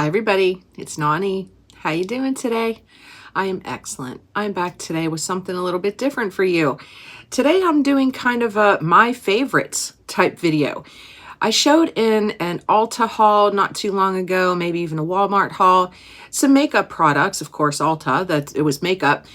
Hi everybody, it's Nani. How you doing today? I am excellent. I'm back today with something a little bit different for you. Today I'm doing kind of a my favorites type video. I showed in an Ulta haul not too long ago, maybe even a Walmart haul, some makeup products, of course Ulta, that it was makeup,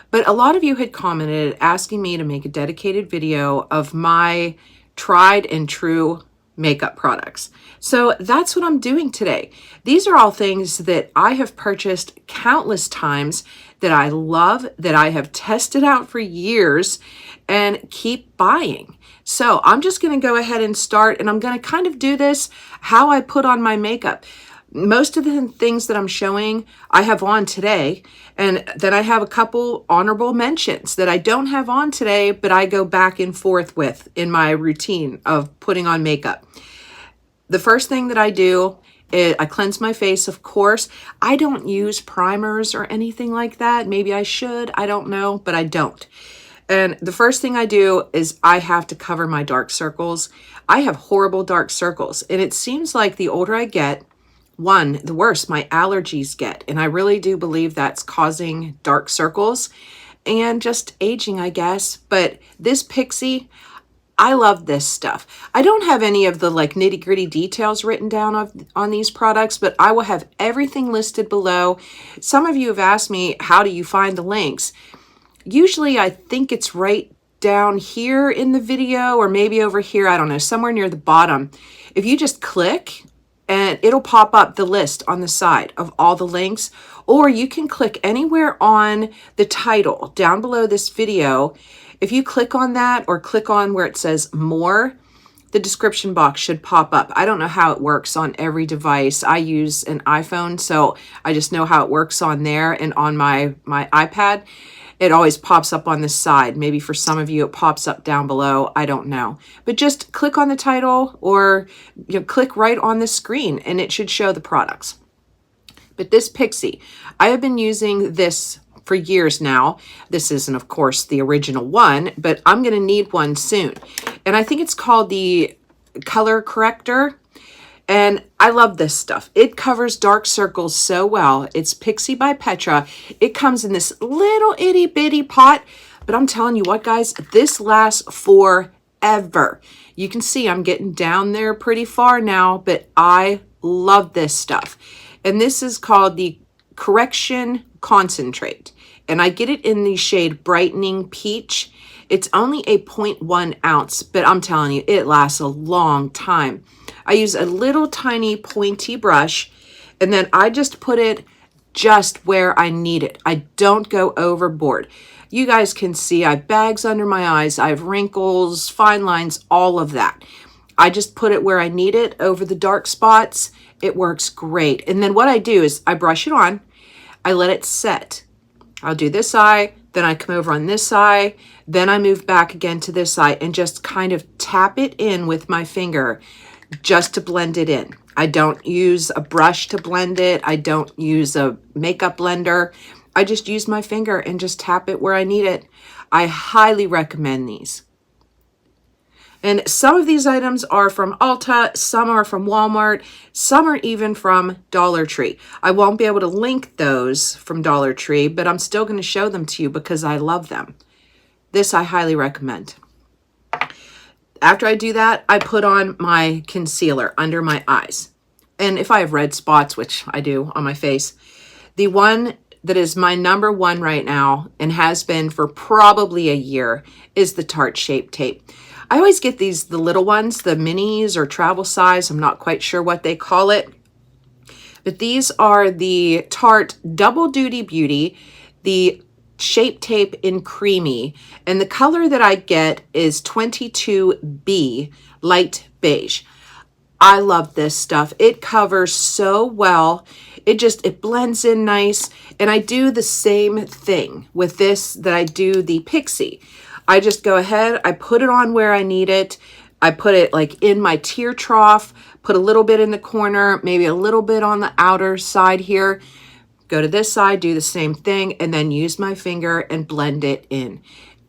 but a lot of you had commented asking me to make a dedicated video of my tried and true makeup products. So that's what I'm doing today. These are all things that I have purchased countless times, that I love, that I have tested out for years and keep buying. So I'm just going to go ahead and start, and I'm going to kind of do this how I put on my makeup. Most of the things that I'm showing I have on today, and then I have a couple honorable mentions that I don't have on today, but I go back and forth with in my routine of putting on makeup. The first thing that I do is I cleanse my face, of course. I don't use primers or anything like that. Maybe I should, I don't know, but I don't. And the first thing I do is I have to cover my dark circles. I have horrible dark circles, and it seems like the older I get, the worse my allergies get. And I really do believe that's causing dark circles and just aging, I guess. But this Pixie, I love this stuff. I don't have any of the like nitty gritty details written down on these products, but I will have everything listed below. Some of you have asked me, how do you find the links? Usually I think it's right down here in the video, or maybe over here, I don't know, somewhere near the bottom. If you just click, and it'll pop up the list on the side of all the links, or you can click anywhere on the title down below this video. If you click on that or click on where it says more, the description box should pop up. I don't know how it works on every device. I use an iPhone, so I just know how it works on there, and on my iPad. It always pops up on the side. Maybe for some of you, it pops up down below. I don't know. But just click on the title, or click right on the screen and it should show the products. But this Pixie, I have been using this for years now. This isn't, of course, the original one, but I'm going to need one soon. And I think it's called the Color Corrector. And I love this stuff. It covers dark circles so well. It's Pixie by Petra. It comes in this little itty bitty pot, but I'm telling you what, guys, this lasts forever. You can see I'm getting down there pretty far now, but I love this stuff. And this is called the Correction Concentrate. And I get it in the shade Brightening Peach. It's only a 0.1 ounce, but I'm telling you, it lasts a long time. I use a little tiny pointy brush, and then I just put it just where I need it. I don't go overboard. You guys can see I have bags under my eyes. I have wrinkles, fine lines, all of that. I just put it where I need it over the dark spots. It works great. And then what I do is I brush it on. I let it set. I'll do this eye, then I come over on this eye, then I move back again to this eye and just kind of tap it in with my finger just to blend it in. I don't use a brush to blend it. I don't use a makeup blender. I just use my finger and just tap it where I need it. I highly recommend these. And some of these items are from Ulta, some are from Walmart, some are even from Dollar Tree. I won't be able to link those from Dollar Tree, but I'm still going to show them to you because I love them. This I highly recommend. After I do that, I put on my concealer under my eyes. And if I have red spots, which I do on my face, the one that is my number one right now and has been for probably a year is the Tarte Shape Tape. I always get the little ones, the minis or travel size. I'm not quite sure what they call it. But these are the Tarte Double Duty Beauty, the Shape Tape in Creamy. And the color that I get is 22B, light beige. I love this stuff. It covers so well. It blends in nice. And I do the same thing with this that I do the Pixie. I just go ahead, I put it on where I need it. I put it like in my tear trough, put a little bit in the corner, maybe a little bit on the outer side here. Go to this side, do the same thing, and then use my finger and blend it in.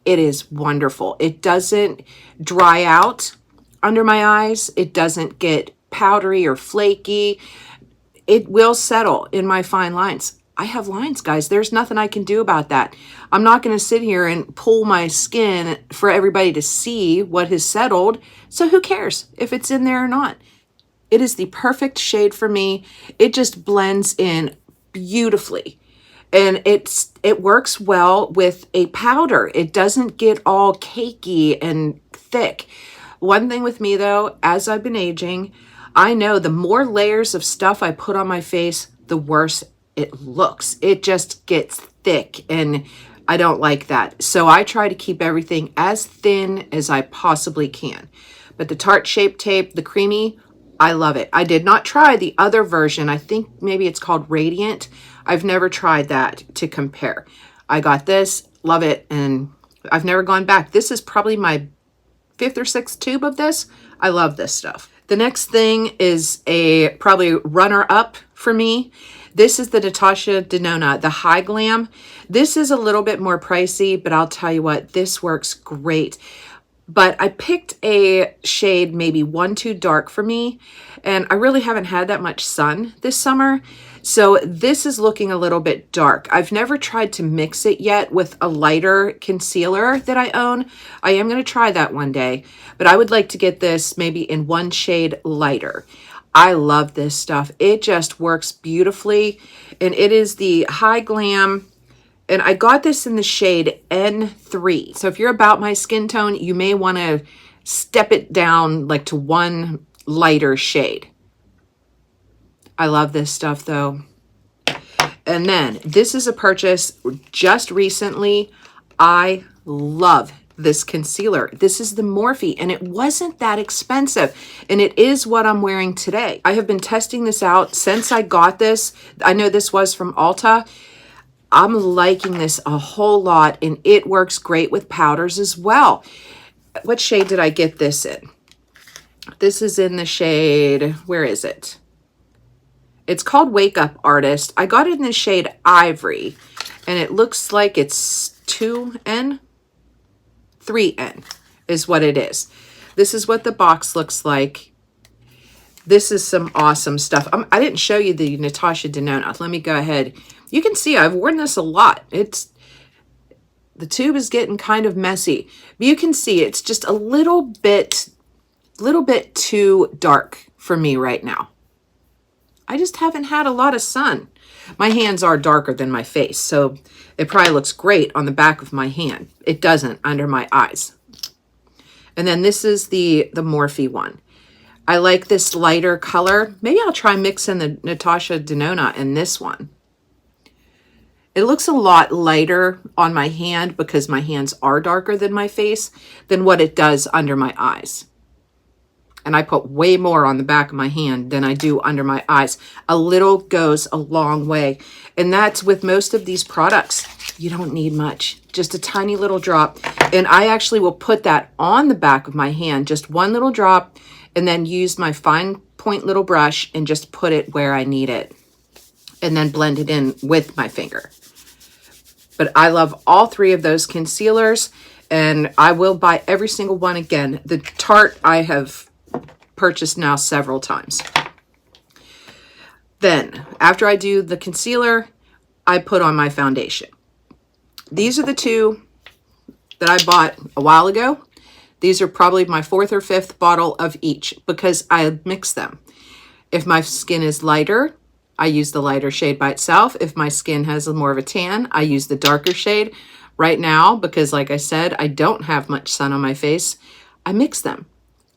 It is wonderful. It doesn't dry out under my eyes. It doesn't get powdery or flaky. it will settle in my fine lines. I have lines, guys. There's nothing I can do about that. I'm not going to sit here and pull my skin for everybody to see what has settled. So who cares if it's in there or not? It is the perfect shade for me. It just blends in beautifully. And it works well with a powder. It doesn't get all cakey and thick. One thing with me though, as I've been aging, I know the more layers of stuff I put on my face, the worse it looks. It just gets thick and I don't like that. So I try to keep everything as thin as I possibly can. But the Tarte Shape Tape, the creamy, I love it. I did not try the other version. I think maybe it's called Radiant. I've never tried that to compare. I got this, love it, and I've never gone back. This is probably my 5th or 6th tube of this. I love this stuff. The next thing is a probably runner-up for me. This is the Natasha Denona, the High Glam. This is a little bit more pricey, but I'll tell you what, this works great. But I picked a shade maybe one too dark for me, and I really haven't had that much sun this summer. So this is looking a little bit dark. I've never tried to mix it yet with a lighter concealer that I own. I am going to try that one day, but I would like to get this maybe in one shade lighter. I love this stuff. It just works beautifully, and it is the High Glam. And I got this in the shade N3. So if you're about my skin tone, you may want to step it down like to one lighter shade. I love this stuff though. And then this is a purchase just recently. I love this concealer. This is the Morphe, and it wasn't that expensive, and it is what I'm wearing today. I have been testing this out since I got this. I know this was from Ulta. I'm liking this a whole lot, and it works great with powders as well. What shade did I get this in? This is in the shade, where is it? It's called Wake Up Artist. I got it in the shade Ivory, and it looks like it's 2N? 3N is what it is. This is what the box looks like. This is some awesome stuff. I didn't show you the Natasha Denona. Let me go ahead. You can see I've worn this a lot. The tube is getting kind of messy. But you can see it's just a little bit too dark for me right now. I just haven't had a lot of sun. My hands are darker than my face, so it probably looks great on the back of my hand. It doesn't under my eyes. And then this is the Morphe one. I like this lighter color. Maybe I'll try mixing the Natasha Denona in this one. It looks a lot lighter on my hand because my hands are darker than my face than what it does under my eyes. And I put way more on the back of my hand than I do under my eyes. A little goes a long way. And that's with most of these products. You don't need much, just a tiny little drop. And I actually will put that on the back of my hand, just one little drop, and then use my fine point little brush and just put it where I need it. And then blend it in with my finger. But I love all three of those concealers, and I will buy every single one again. The Tarte I have purchased now several times. Then, after I do the concealer, I put on my foundation. These are the two that I bought a while ago. These are probably my 4th or 5th bottle of each because I mix them. If my skin is lighter, I use the lighter shade by itself. If my skin has more of a tan, I use the darker shade. Right now, because like I said, I don't have much sun on my face, I mix them.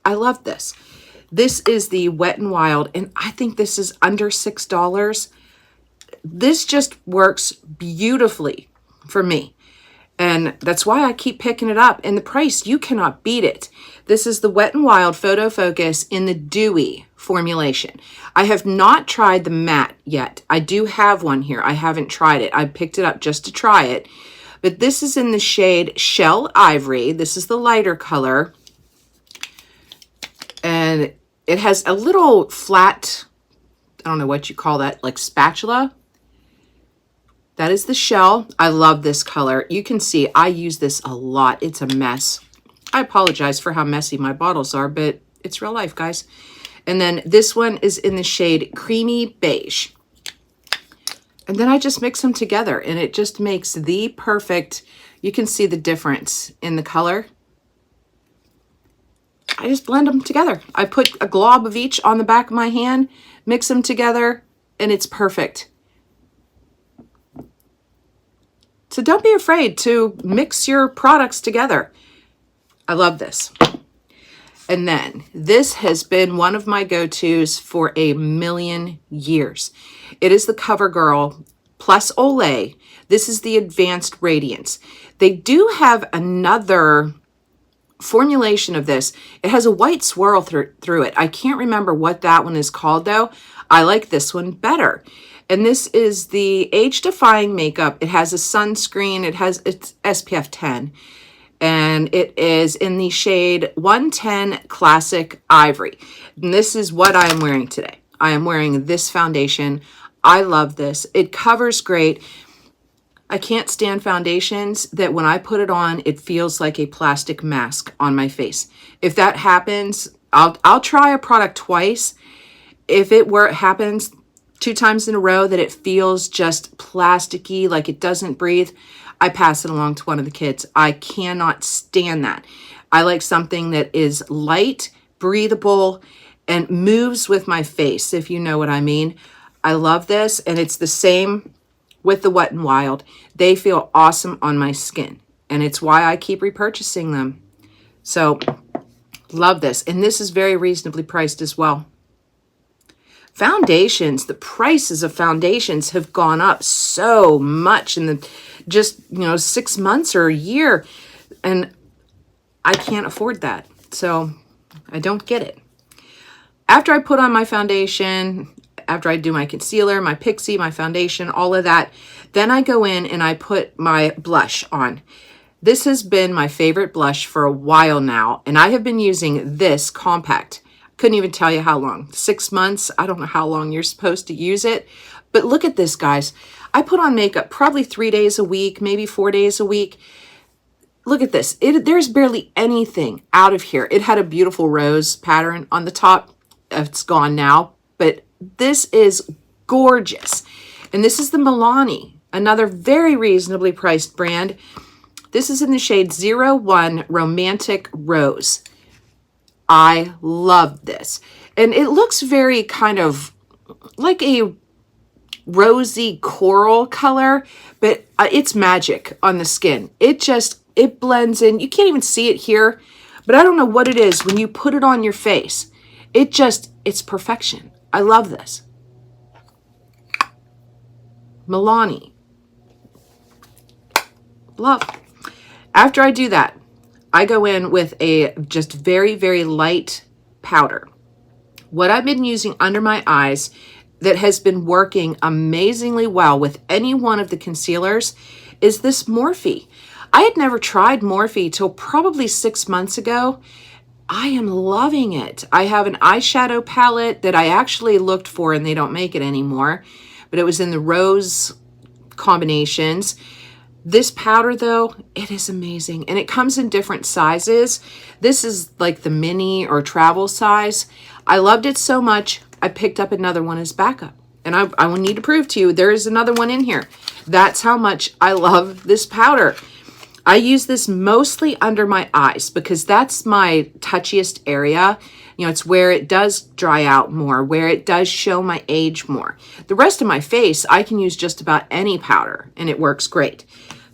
I love this. This is the Wet n Wild, and I think this is under $6. This just works beautifully for me. And that's why I keep picking it up. And the price, you cannot beat it. This is the Wet n Wild Photo Focus in the Dewy formulation. I have not tried the matte yet. I do have one here. I haven't tried it. I picked it up just to try it. But this is in the shade Shell Ivory. This is the lighter color. And it has a little flat, I don't know what you call that, like spatula. That is the Shell. I love this color. You can see I use this a lot. It's a mess. I apologize for how messy my bottles are, but it's real life, guys. And then this one is in the shade Creamy Beige. And then I just mix them together and it just makes the perfect, you can see the difference in the color. I just blend them together. I put a glob of each on the back of my hand, mix them together, and it's perfect. So don't be afraid to mix your products together. I love this. And then this has been one of my go-tos for a million years. It is the CoverGirl Plus Olay. This is the Advanced Radiance. They do have another formulation of this. It has a white swirl through it. I can't remember what that one is called though. I like this one better. And this is the Age Defying Makeup. It has a sunscreen. It's SPF 10. And it is in the shade 110 Classic Ivory. And this is what I am wearing today. I am wearing this foundation. I love this. It covers great. I can't stand foundations that when I put it on, it feels like a plastic mask on my face. If that happens, I'll try a product twice. If it happens 2 times in a row that it feels just plasticky, like it doesn't breathe, I pass it along to one of the kids. I cannot stand that. I like something that is light, breathable, and moves with my face, if you know what I mean. I love this, and it's the same with the Wet n Wild. They feel awesome on my skin, and it's why I keep repurchasing them. So, love this. And this is very reasonably priced as well. Foundations, the prices of foundations have gone up so much in the just, 6 months or a year, and I can't afford that. So I don't get it. After I put on my foundation, after I do my concealer, my Pixie, my foundation, all of that, then I go in and I put my blush on. This has been my favorite blush for a while now, and I have been using this compact. Couldn't even tell you how long. 6 months. I don't know how long you're supposed to use it. But look at this, guys. I put on makeup probably 3 days a week, maybe 4 days a week. Look at this. There's barely anything out of here. It had a beautiful rose pattern on the top. It's gone now. But this is gorgeous. And this is the Milani, another very reasonably priced brand. This is in the shade 01 Romantic Rose. I love this. And it looks very kind of like a rosy coral color, but it's magic on the skin. It blends in. You can't even see it here, but I don't know what it is when you put it on your face. It's perfection. I love this. Milani. Love. After I do that, I go in with a just very, very light powder. What I've been using under my eyes that has been working amazingly well with any one of the concealers is this Morphe. I had never tried Morphe till probably 6 months ago. I am loving it. I have an eyeshadow palette that I actually looked for, and they don't make it anymore, but it was in the rose combinations. This powder, though, it is amazing, and it comes in different sizes. This is like the mini or travel size. I loved it so much, I picked up another one as backup, and I will need to prove to you there is another one in here. That's how much I love this powder. I use this mostly under my eyes because that's my touchiest area. It's where it does dry out more, where it does show my age more. The rest of my face, I can use just about any powder, and it works great.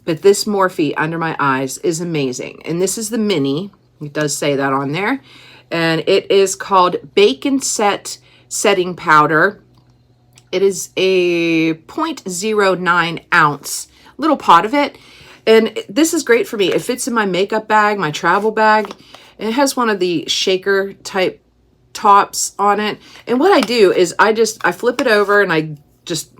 But this Morphe under my eyes is amazing. And this is the mini. It does say that on there. And it is called Bacon Set Setting Powder. It is a 0.09 ounce little pot of it. And this is great for me. It fits in my makeup bag, my travel bag. It has one of the shaker type tops on it. And what I do is I flip it over and I just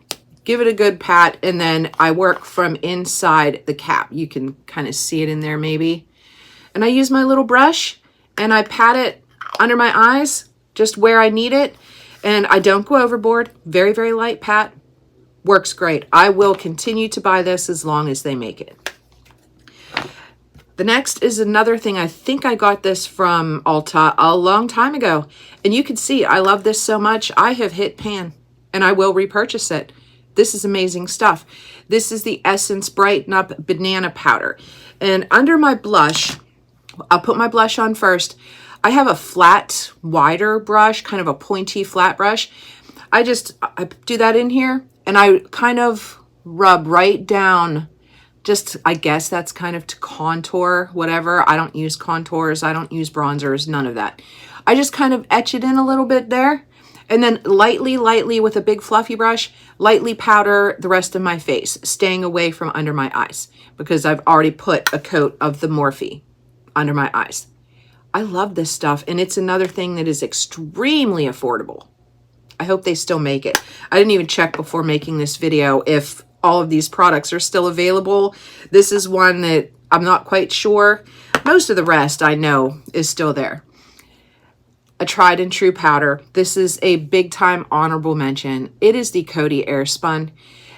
give it a good pat, and then I work from inside the cap. You can kind of see it in there maybe. And I use my little brush and I pat it under my eyes, just where I need it. And I don't go overboard. Very, very light pat. Works great. I will continue to buy this as long as they make it. The next is another thing. I think I got this from Ulta a long time ago. And you can see I love this so much. I have hit pan and I will repurchase it. This is amazing stuff. This is the Essence Brighten Up Banana Powder. And under my blush, I'll put my blush on first. I have a flat, wider brush, kind of a pointy flat brush. I do that in here and I kind of rub right down. Just, I guess that's kind of to contour, whatever. I don't use contours. I don't use bronzers, none of that. I just kind of etch it in a little bit there. And then lightly with a big fluffy brush, lightly powder the rest of my face, staying away from under my eyes because I've already put a coat of the Morphe under my eyes. I love this stuff. And it's another thing that is extremely affordable. I hope they still make it. I didn't even check before making this video if all of these products are still available. This is one that I'm not quite sure. Most of the rest I know is still there. A tried and true powder. This is a big time honorable mention. It is the Coty Airspun.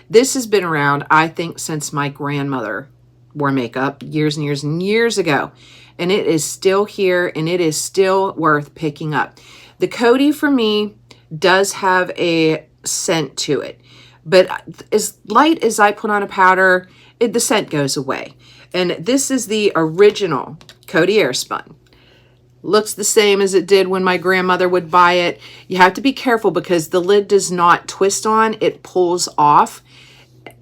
This has been around, I think, since my grandmother wore makeup years and years and years ago. And it is still here and it is still worth picking up. The Coty for me does have a scent to it. But as light as I put on a powder, the scent goes away. And this is the original Coty Airspun. Looks the same as it did when my grandmother would buy it. You have to be careful because the lid does not twist on. It pulls off.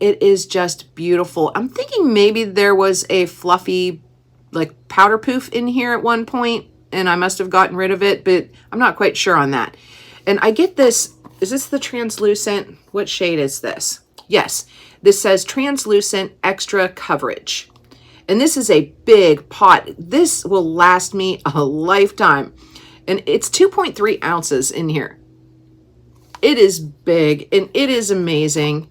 It is just beautiful. I'm thinking maybe there was a fluffy like powder poof in here at one point and I must have gotten rid of it, but I'm not quite sure on that. And I get this. Is this the translucent? What shade is this? Yes, this says translucent extra coverage. And this is a big pot. This will last me a lifetime. And it's 2.3 ounces in here. It is big and it is amazing.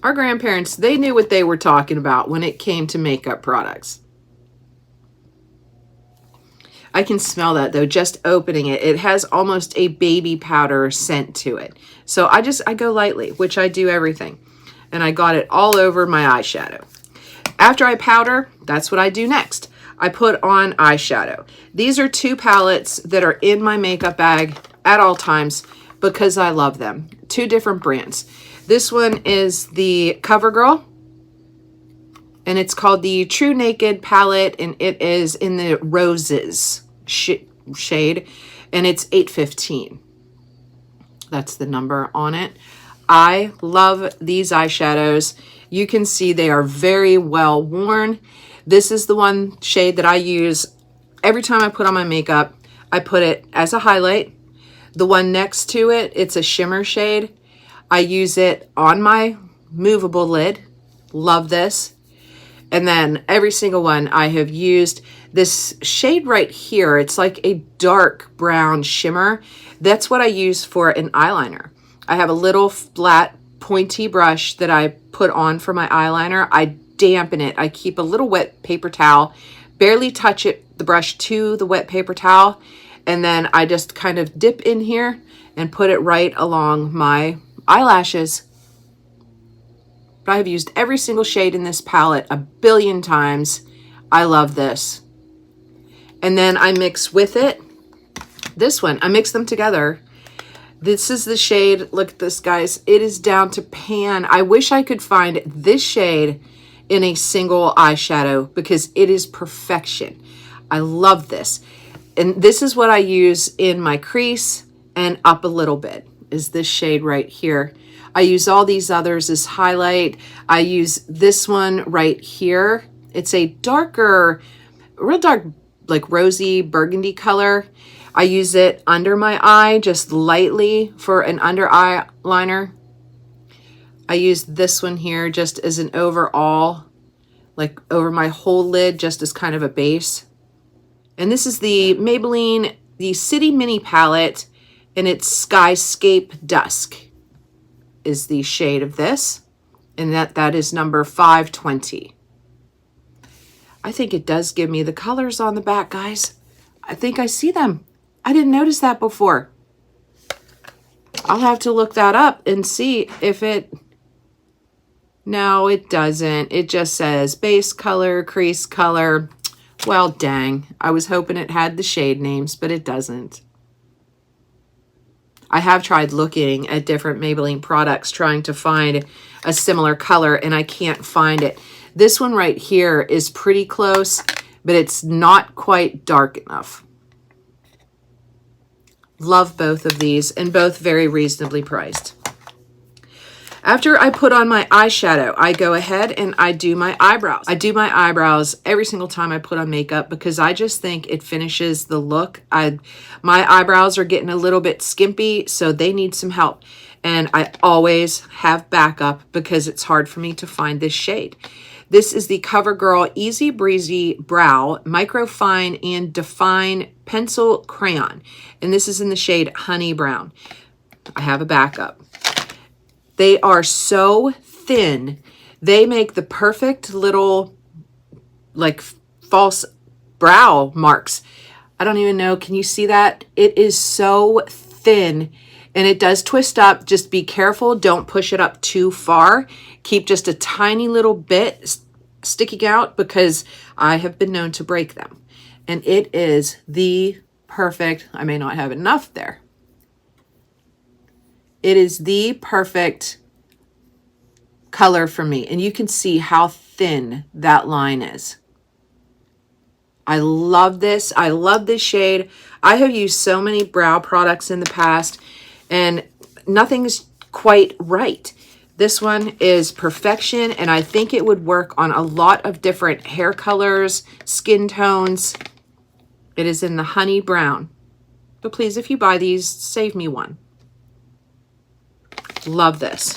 Our grandparents, they knew what they were talking about when it came to makeup products. I can smell that though, just opening it. It has almost a baby powder scent to it. So I go lightly, which I do everything. And I got it all over my eyeshadow. After I powder, that's what I do next. I put on eyeshadow. These are two palettes that are in my makeup bag at all times because I love them. Two different brands. This one is the CoverGirl. And it's called the True Naked palette, and it is in the Roses shade, and it's 815. That's the number on it. I love these eyeshadows. You can see they are very well worn. This is the one shade that I use every time I put on my makeup. I put it as a highlight. The one next to it, it's a shimmer shade. I use it on my movable lid. Love this. And then every single one I have used this shade right here. It's like a dark brown shimmer. That's what I use for an eyeliner. I have a little flat pointy brush that I put on for my eyeliner. I dampen it. I keep a little wet paper towel, barely touch the brush to the wet paper towel. And then I just kind of dip in here and put it right along my eyelashes. I have used every single shade in this palette a billion times. I love this. And then I mix with it this one. I mix them together. This is the shade. Look at this, guys. It is down to pan. I wish I could find this shade in a single eyeshadow because it is perfection. I love this. And this is what I use in my crease and up a little bit, is this shade right here. I use all these others as highlight. I use this one right here. It's a darker, real dark, like rosy burgundy color. I use it under my eye, just lightly for an under eye liner. I use this one here just as an overall, like over my whole lid, just as kind of a base. And this is the Maybelline, the City Mini palette, and it's Skyscape Dusk is the shade of this, and that is number 520. I think it does give me the colors on the back, guys. I think I see them. I didn't notice that before. I'll have to look that up and see if it No, it doesn't. It just says base color, crease color. Well, dang. I was hoping it had the shade names, but it doesn't. I have tried looking at different Maybelline products trying to find a similar color, and I can't find it. This one right here is pretty close, but it's not quite dark enough. Love both of these, and both very reasonably priced. After I put on my eyeshadow, I go ahead and I do my eyebrows. I do my eyebrows every single time I put on makeup because I just think it finishes the look. My eyebrows are getting a little bit skimpy, so they need some help. And I always have backup because it's hard for me to find this shade. This is the CoverGirl Easy Breezy Brow Micro Fine and Define Pencil Crayon. And this is in the shade Honey Brown. I have a backup. They are so thin. They make the perfect little, like, false brow marks. I don't even know. Can you see that? It is so thin, and it does twist up. Just be careful. Don't push it up too far. Keep just a tiny little bit sticking out because I have been known to break them. And it is the perfect, I may not have enough there. It is the perfect color for me. And you can see how thin that line is. I love this. I love this shade. I have used so many brow products in the past and nothing's quite right. This one is perfection, and I think it would work on a lot of different hair colors, skin tones. It is in the honey brown. But please, if you buy these, save me one. Love this.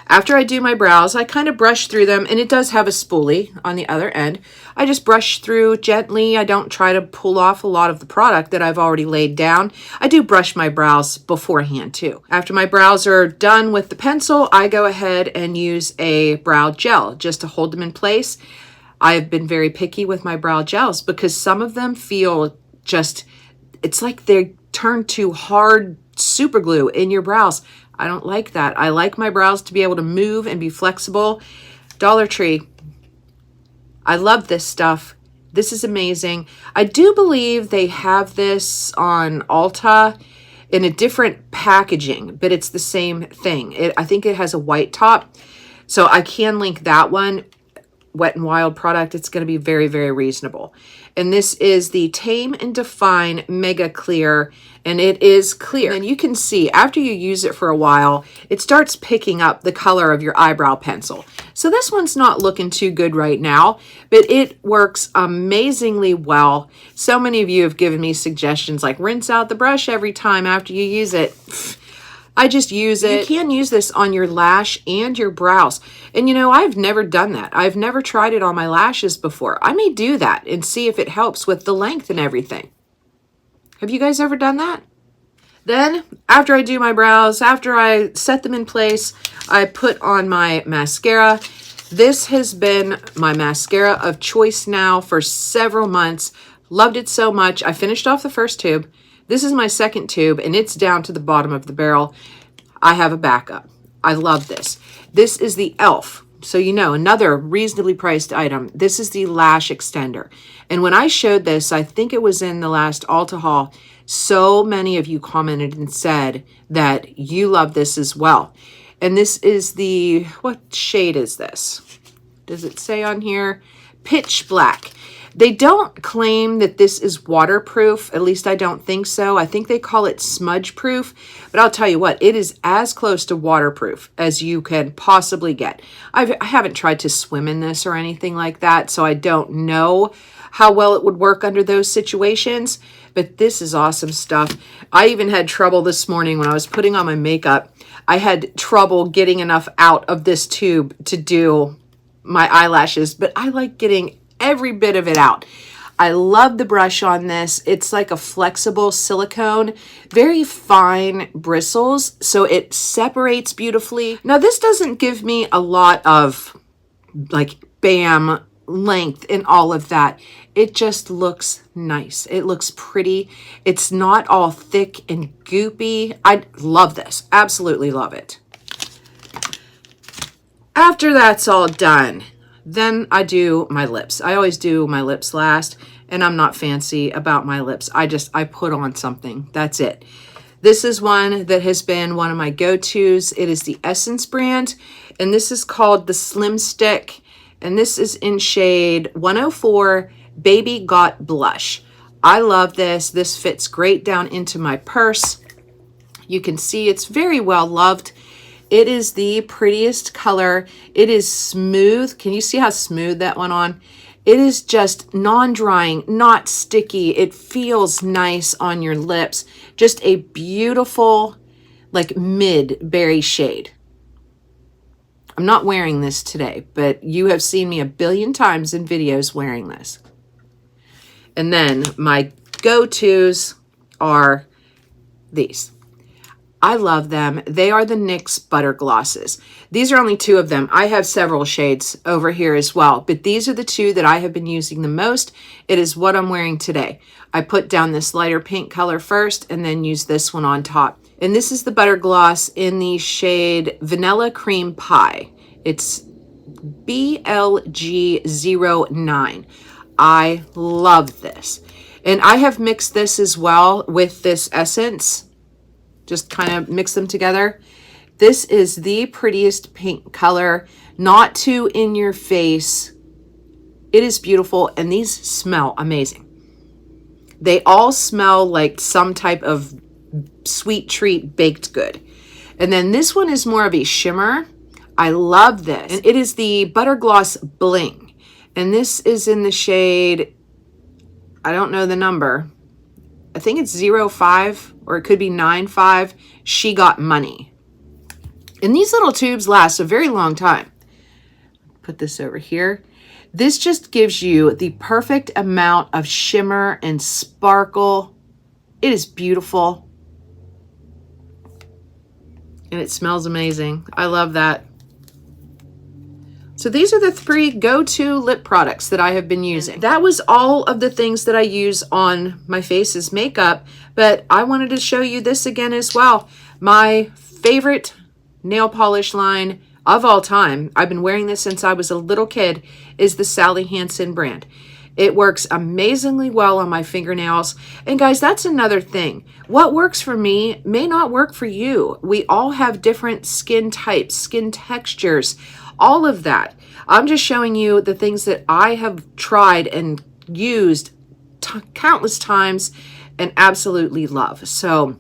After I do my brows, I kind of brush through them, and it does have a spoolie on the other end. I just brush through gently. I don't try to pull off a lot of the product that I've already laid down. I do brush my brows beforehand too. After my brows are done with the pencil, I go ahead and use a brow gel just to hold them in place. I've been very picky with my brow gels because some of them feel just, it's like they turn to hard super glue in your brows. I don't like that. I like my brows to be able to move and be flexible. Dollar Tree. I love this stuff. This is amazing. I do believe they have this on Ulta in a different packaging, but it's the same thing. I think it has a white top, so I can link that one. Wet n Wild product. It's going to be very, very reasonable. And this is the Tame and Define Mega Clear, and it is clear. And you can see after you use it for a while, it starts picking up the color of your eyebrow pencil. So this one's not looking too good right now, but it works amazingly well. So many of you have given me suggestions like rinse out the brush every time after you use it. I just use it. You can use this on your lash and your brows. And you know, I've never done that. I've never tried it on my lashes before. I may do that and see if it helps with the length and everything. Have you guys ever done that? Then, after I do my brows, after I set them in place, I put on my mascara. This has been my mascara of choice now for several months. Loved it so much. I finished off the first tube. This is my second tube, and it's down to the bottom of the barrel. I have a backup. I love this. This is the e.l.f. So you know, another reasonably priced item. This is the lash extender. And when I showed this, I think it was in the last Ulta haul, so many of you commented and said that you love this as well. And this is the, what shade is this? Does it say on here? Pitch Black. They don't claim that this is waterproof. At least I don't think so. I think they call it smudge proof. But I'll tell you what, it is as close to waterproof as you can possibly get. I haven't tried to swim in this or anything like that, so I don't know how well it would work under those situations. But this is awesome stuff. I even had trouble this morning when I was putting on my makeup. I had trouble getting enough out of this tube to do my eyelashes, but I like getting every bit of it out. I love the brush on this. It's like a flexible silicone, very fine bristles, so it separates beautifully. Now, this doesn't give me a lot of like bam length and all of that. It just looks nice. It looks pretty. It's not all thick and goopy. I love this. Absolutely love it. After that's all done, then I do my lips. I always do my lips last, and I'm not fancy about my lips. I put on something. That's it. This is one that has been one of my go-tos. It is the Essence brand, and this is called the Slim Stick, and this is in shade 104 Baby Got Blush. I love this. This fits great down into my purse. You can see it's very well loved. It is the prettiest color. It is smooth. Can you see how smooth that went on? It is just non-drying, not sticky. It feels nice on your lips. Just a beautiful, like mid-berry shade. I'm not wearing this today, but you have seen me a billion times in videos wearing this. And then my go-tos are these. I love them. They are the NYX Butter Glosses. These are only two of them. I have several shades over here as well, but these are the two that I have been using the most. It is what I'm wearing today. I put down this lighter pink color first and then use this one on top. And this is the Butter Gloss in the shade Vanilla Cream Pie. It's BLG09. I love this. And I have mixed this as well with this essence. Just kind of mix them together. This is the prettiest pink color, not too in your face. It is beautiful, and these smell amazing. They all smell like some type of sweet treat baked good. And then this one is more of a shimmer. I love this. And it is the Butter Gloss Bling. And this is in the shade, I don't know the number. I think it's 05 or it could be 95. She Got Money. And these little tubes last a very long time. Put this over here. This just gives you the perfect amount of shimmer and sparkle. It is beautiful. And it smells amazing. I love that. So these are the three go-to lip products that I have been using. That was all of the things that I use on my face as makeup, but I wanted to show you this again as well. My favorite nail polish line of all time, I've been wearing this since I was a little kid, is the Sally Hansen brand. It works amazingly well on my fingernails. And guys, that's another thing. What works for me may not work for you. We all have different skin types, skin textures, all of that. I'm just showing you the things that I have tried and used countless times and absolutely love. So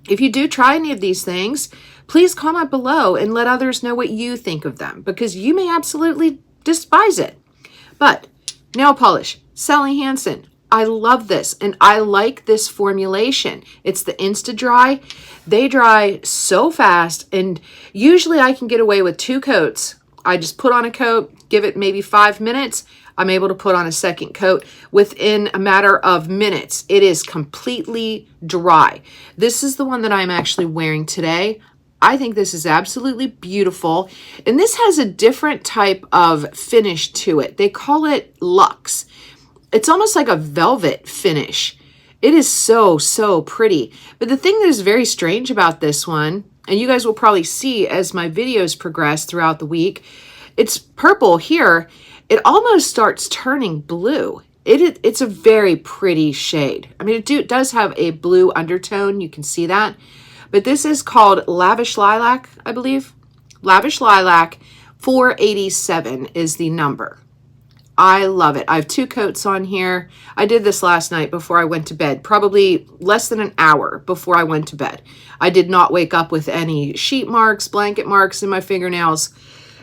if you do try any of these things, please comment below and let others know what you think of them, because you may absolutely despise it. But nail polish, Sally Hansen. I love this, and I like this formulation. It's the Insta Dry. They dry so fast, and usually I can get away with 2 coats. I just put on a coat, give it maybe 5 minutes. I'm able to put on a second coat within a matter of minutes. It is completely dry. This is the one that I'm actually wearing today. I think this is absolutely beautiful. And this has a different type of finish to it. They call it Luxe. It's almost like a velvet finish. It is so, so pretty. But the thing that is very strange about this one, and you guys will probably see as my videos progress throughout the week, it's purple here. It almost starts turning blue. It's a very pretty shade. I mean, it does have a blue undertone. You can see that. But this is called Lavish Lilac, I believe. Lavish Lilac 487 is the number. I love it. I have 2 coats on here. I did this last night before I went to bed, probably less than an hour before I went to bed. I did not wake up with any sheet marks, blanket marks in my fingernails.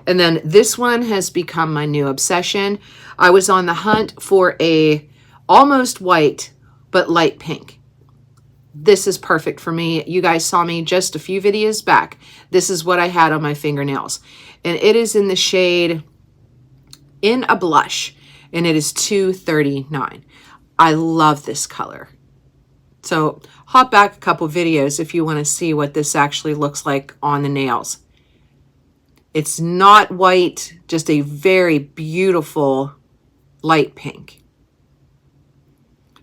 And then this one has become my new obsession. I was on the hunt for a almost white, but light pink. This is perfect for me. You guys saw me just a few videos back. This is what I had on my fingernails. And it is in the shade In a Blush, and it is $2.39. I love this color. So hop back a couple videos if you want to see what this actually looks like on the nails. It's not white, just a very beautiful light pink.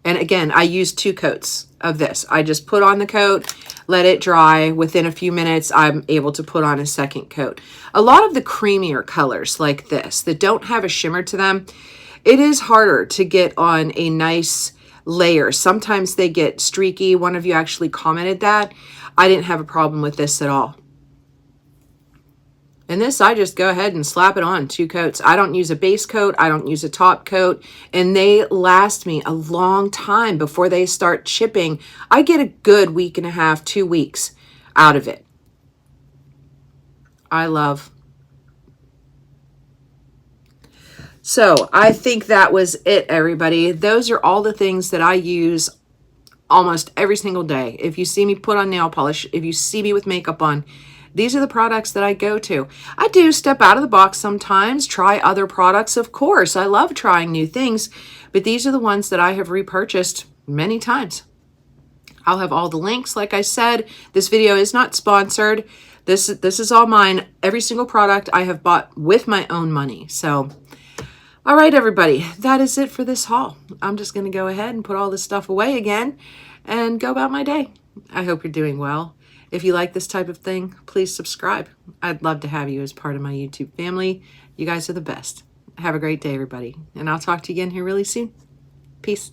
And again, I used 2 coats of this. I just put on the coat, let it dry. Within a few minutes, I'm able to put on a second coat. A lot of the creamier colors like this that don't have a shimmer to them, it is harder to get on a nice layer. Sometimes they get streaky. One of you actually commented that. I didn't have a problem with this at all. And this, I just go ahead and slap it on 2 coats. I don't use a base coat. I don't use a top coat. And they last me a long time before they start chipping. I get a good week and a half, 2 weeks out of it. I love. So I think that was it, everybody. Those are all the things that I use almost every single day. If you see me put on nail polish, if you see me with makeup on, these are the products that I go to. I do step out of the box sometimes, try other products, of course. I love trying new things, but these are the ones that I have repurchased many times. I'll have all the links. Like I said, this video is not sponsored. This is all mine. Every single product I have bought with my own money. So, all right, everybody, that is it for this haul. I'm just going to go ahead and put all this stuff away again and go about my day. I hope you're doing well. If you like this type of thing, please subscribe. I'd love to have you as part of my YouTube family. You guys are the best. Have a great day, everybody. And I'll talk to you again here really soon. Peace.